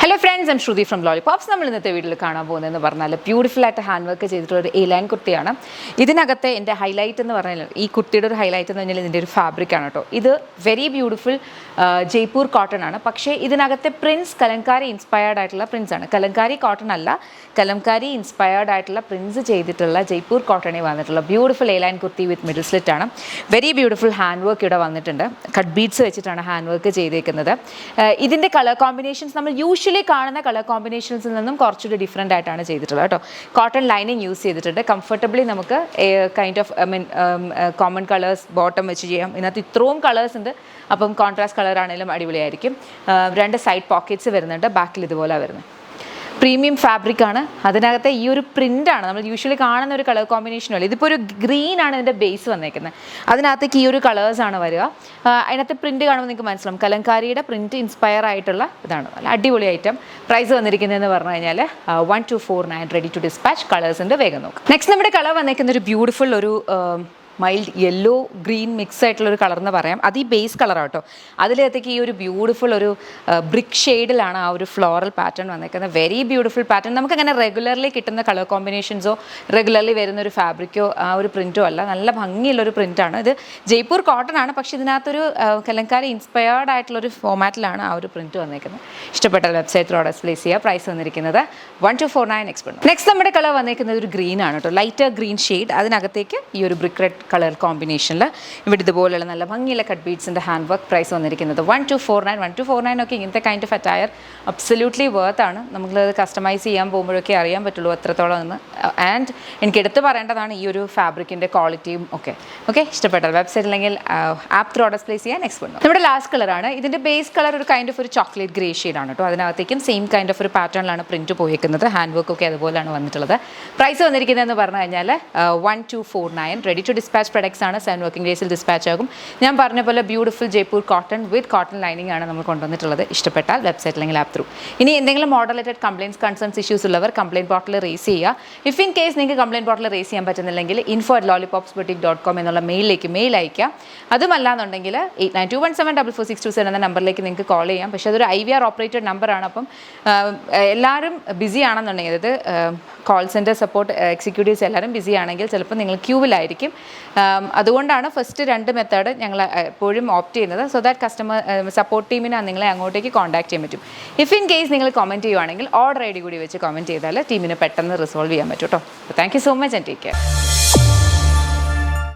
Hello friends, I'm Shruti from lollipops. നമ്മൾ ഇന്നത്തെ വീട്ടിൽ കാണാൻ പോകുന്നതെന്ന് പറഞ്ഞാൽ ബ്യൂട്ടിഫുൾ ആയിട്ട് ഹാൻഡ് വർക്ക് ചെയ്തിട്ടുള്ള ഒരു എ-ലൈൻ കുർത്തിയാണ്. ഇതിനകത്തെ എൻ്റെ ഹൈലൈറ്റ് എന്ന് പറഞ്ഞാൽ, ഈ കുർത്തിയുടെ ഒരു ഹൈലൈറ്റ് എന്ന് പറഞ്ഞാൽ ഇതിൻ്റെ ഒരു ഫാബ്രിക്കാണ് കേട്ടോ. ഇത് വെരി ബ്യൂട്ടിഫുൾ ജയ്പൂർ കോട്ടൺ ആണ്. പക്ഷേ ഇതിനകത്തെ പ്രിൻസ് കലംകാരി ഇൻസ്പയർഡ് ആയിട്ടുള്ള പ്രിൻസ് ആണ്. കലംകാരി കോട്ടൺ അല്ല, കലംകാരി ഇൻസ്പയർഡ് ആയിട്ടുള്ള പ്രിൻസ് ചെയ്തിട്ടുള്ള ജയ്പൂർ കോട്ടണിൽ വന്നിട്ടുള്ള ബ്യൂട്ടിഫുൾ എ-ലൈൻ കുർത്തി വിത്ത് മിഡിൽ സ്ലിറ്റ് ആണ്. വെരി ബ്യൂട്ടിഫുൾ ഹാൻഡ് വർക്ക് ഇവിടെ വന്നിട്ടുണ്ട്. കട്ട് ബീഡ്സ് വെച്ചിട്ടാണ് ഹാൻഡ് വർക്ക് ചെയ്തേക്കുന്നത്. ഇതിൻ്റെ കളർ കോമ്പിനേഷൻസ് നമ്മൾ യൂഷ്വലി കാണുന്ന കളർ കോമ്പിനേഷൻസിൽ നിന്നും കുറച്ചുകൂടി ഡിഫറെൻ്റ് ആയിട്ടാണ് ചെയ്തിട്ടുള്ളത് കേട്ടോ. കോട്ടൺ ലൈനിങ് യൂസ് ചെയ്തിട്ടുണ്ട്. കംഫർട്ടബിളി നമുക്ക് kind of common colours bottom വെച്ച് ചെയ്യാം. ഇതിനകത്ത് ഇത്രയും കളേഴ്സ് ഉണ്ട്. അപ്പം കോൺട്രാസ്റ്റ് കളർ ആണെങ്കിലും അടിപൊളിയായിരിക്കും. രണ്ട് സൈഡ് പോക്കറ്റ്സ് വരുന്നുണ്ട്. ബാക്കിൽ ഇതുപോലെ വരുന്നത് പ്രീമിയം ഫാബ്രിക് ആണ്. അതിനകത്തെ ഈ ഒരു പ്രിൻ്റാണ് നമ്മൾ യൂഷ്വലി കാണുന്ന ഒരു കളർ കോമ്പിനേഷനും അല്ല. ഇതിപ്പോൾ ഒരു ഗ്രീൻ ആണ് ഇതിൻ്റെ ബേസ് വന്നേക്കുന്നത്. അതിനകത്തേക്ക് ഈ ഒരു കളേഴ്സാണ് വരിക. അതിനകത്ത് പ്രിൻറ്റ് കാണുമ്പോൾ നിങ്ങൾക്ക് മനസ്സിലാവും കലംകാരിയുടെ പ്രിൻറ്റ് ഇൻസ്പയർ ആയിട്ടുള്ള ഇതാണ്. നല്ല അടിപൊളി ഐറ്റം. പ്രൈസ് വന്നിരിക്കുന്നതെന്ന് പറഞ്ഞു കഴിഞ്ഞാൽ 1249, റെഡി ടു ഡിസ്പാച്ച്. കളേഴ്സിൻ്റെ വേഗം നോക്കാം. നെക്സ്റ്റ് നമ്മുടെ കളർ വന്നേക്കുന്ന ഒരു ബ്യൂട്ടിഫുൾ ഒരു മൈൽഡ് യെല്ലോ ഗ്രീൻ മിക്സ് ആയിട്ടുള്ളൊരു കളർ എന്ന് പറയാം. അത് ഈ ബേസ് കളറാണ് കേട്ടോ. അതിലേക്ക് ഈ ഒരു ബ്യൂട്ടിഫുൾ ഒരു ബ്രിക്ക് ഷെയ്ഡിലാണ് ആ ഒരു ഫ്ലോറൽ പാറ്റേൺ വന്നേക്കുന്നത്. Very beautiful pattern. നമുക്കങ്ങനെ റെഗുലർലി കിട്ടുന്ന കളർ കോമ്പിനേഷൻസോ റെഗുലർലി വരുന്ന ഒരു ഫാബ്രിക്കോ ആ ഒരു പ്രിൻറ്റോ അല്ല. നല്ല ഭംഗിയുള്ളൊരു പ്രിൻ്റാണ്. ഇത് ജയ്പൂർ കോട്ടൺ ആണ്. പക്ഷേ ഇതിനകത്തൊരു കലംകാരി ഇൻസ്പയർഡ് ആയിട്ടുള്ളൊരു ഫോമാറ്റിലാണ് ആ ഒരു പ്രിൻറ്റ് വന്നേക്കുന്നത്. ഇഷ്ടപ്പെട്ട വെബ്സൈറ്റിൽ ഓർഡർ പ്ലേസ് ചെയ്യുക. പ്രൈസ് വന്നിരിക്കുന്നത് 1249 എക്സ്പെർട്ട്. നെക്സ്റ്റ് നമ്മുടെ കളർ വന്നേക്കുന്നത് ഒരു ഗ്രീൻ ആണ് കേട്ടോ. Lighter green shade. അതിനകത്തേക്ക് ഈ ഒരു ബ്രിക്ക് റെഡ് കളർ കോമ്പിനേഷനിൽ ഇവിടെ ഇതുപോലെയുള്ള നല്ല ഭംഗിയുള്ള കട്ട് ബീഡ്സിൻ്റെ ഹാൻഡ് വർക്ക്. പ്രൈസ് വന്നിരിക്കുന്നത് 1249 ഒക്കെ ഇങ്ങനത്തെ kind of attire absolutely worth ആണ്. നമുക്കത് കസ്റ്റമൈസ് ചെയ്യാൻ പോകുമ്പോഴൊക്കെ അറിയാൻ പറ്റുള്ളൂ എത്രത്തോളം എന്ന്. ആൻഡ് എനിക്ക് എടുത്ത് പറയേണ്ടതാണ് ഈ ഒരു ഫാബ്രിക്കിൻ്റെ ക്വാളിറ്റിയും ഒക്കെ. ഇഷ്ടപ്പെട്ടാൽ വെബ്സൈറ്റ് അല്ലെങ്കിൽ ആപ്പ് ത്രൂ ഓർഡർ പ്ലേസ് ചെയ്യാൻ നെക്സ്റ്റ് വന്നു. നമ്മുടെ ലാസ്റ്റ് കളറാണ്. ഇതിൻ്റെ ബേസ് കളർ ഒരു കൈൻഡ് ഓഫ് ഒരു ചോക്ലേറ്റ് ഗ്രേ ഷെയ്ഡാണ് കേട്ടോ. അതിനകത്തേക്കും സെയിം കൈൻഡ് ഓഫ് ഒരു പാറ്റേണിലാണ് പ്രിൻറ്റ് പോയിരിക്കുന്നത്. ഹാൻഡ് വർക്ക് ഒക്കെ അതുപോലെയാണ് വന്നിട്ടുള്ളത്. പ്രൈസ് വന്നിരിക്കുന്നതെന്ന് പറഞ്ഞു കഴിഞ്ഞാൽ 1249, റെഡി ടു ഡിസ്പാച്ച് പ്രൊഡക്ട്സ് ആണ്. 7 വർക്കിംഗ് ഡേയ്സിൽ ഡിസ്പാച്ച് ആകും. ഞാൻ പറഞ്ഞ പോലെ ബ്യൂട്ടിഫുൾ ജയ്പൂർ കോട്ടൺ വിത്ത് കോട്ടൺ ലൈനിങ് ആണ് നമ്മൾ കൊണ്ടുവന്നിട്ടുള്ളത്. ഇഷ്ടപ്പെട്ടാൽ വെബ്സൈറ്റ് അല്ലെങ്കിൽ ആപ്പ് ത്രൂ. ഇനി എന്തെങ്കിലും model related compliance concerns issues ഉള്ളവർ കംപ്ലയിൻറ്റ് പോർട്ടൽ റേസ് ചെയ്യുക. ഇഫ് ഇൻ കേസ് നിങ്ങൾക്ക് കംപ്ലയിൻറ്റ് പോർട്ടൽ റേസ് ചെയ്യാൻ പറ്റുന്നില്ലെങ്കിൽ info@lollipopsboutique.com എന്നുള്ള മെയിലിലേക്ക് മെയിൽ അയക്കുക. അതുമല്ലാന്നുണ്ടെങ്കിൽ 8921744627 എന്ന നമ്പറിലേക്ക് നിങ്ങൾക്ക് കോൾ ചെയ്യാം. പക്ഷേ അതൊരു IVR ഓപ്പറേറ്റഡ് നമ്പറാണ്. അപ്പം എല്ലാവരും ബിസി ആണെന്നുണ്ടെങ്കിൽ, അതായത് കോൾ സെൻറ്റർ സപ്പോർട്ട് എക്സിക്യൂട്ടീവ്സ് എല്ലാവരും ബിസി ആണെങ്കിൽ ചിലപ്പോൾ നിങ്ങൾ ക്യൂവിലായിരിക്കും. അതുകൊണ്ടാണ് ഫസ്റ്റ് 2 മെത്തേഡ് ഞങ്ങൾ എപ്പോഴും ഓപ്റ്റ് ചെയ്യുന്നത്. സോ ദാറ്റ് കസ്റ്റമർ സപ്പോർട്ട് ടീമിനെ നിങ്ങളെ അങ്ങോട്ടേക്ക് കോൺടാക്ട് ചെയ്യാൻ പറ്റും. ഇഫ് ഇൻ കേസ് നിങ്ങൾ കമൻറ്റ് ചെയ്യുവാണെങ്കിൽ ഓർഡർ ID കൂടി വെച്ച് കമൻറ്റ് ചെയ്താൽ ടീമിന് പെട്ടെന്ന് റിസോൾവ് ചെയ്യാൻ പറ്റും കേട്ടോ. Thank you so much and take care.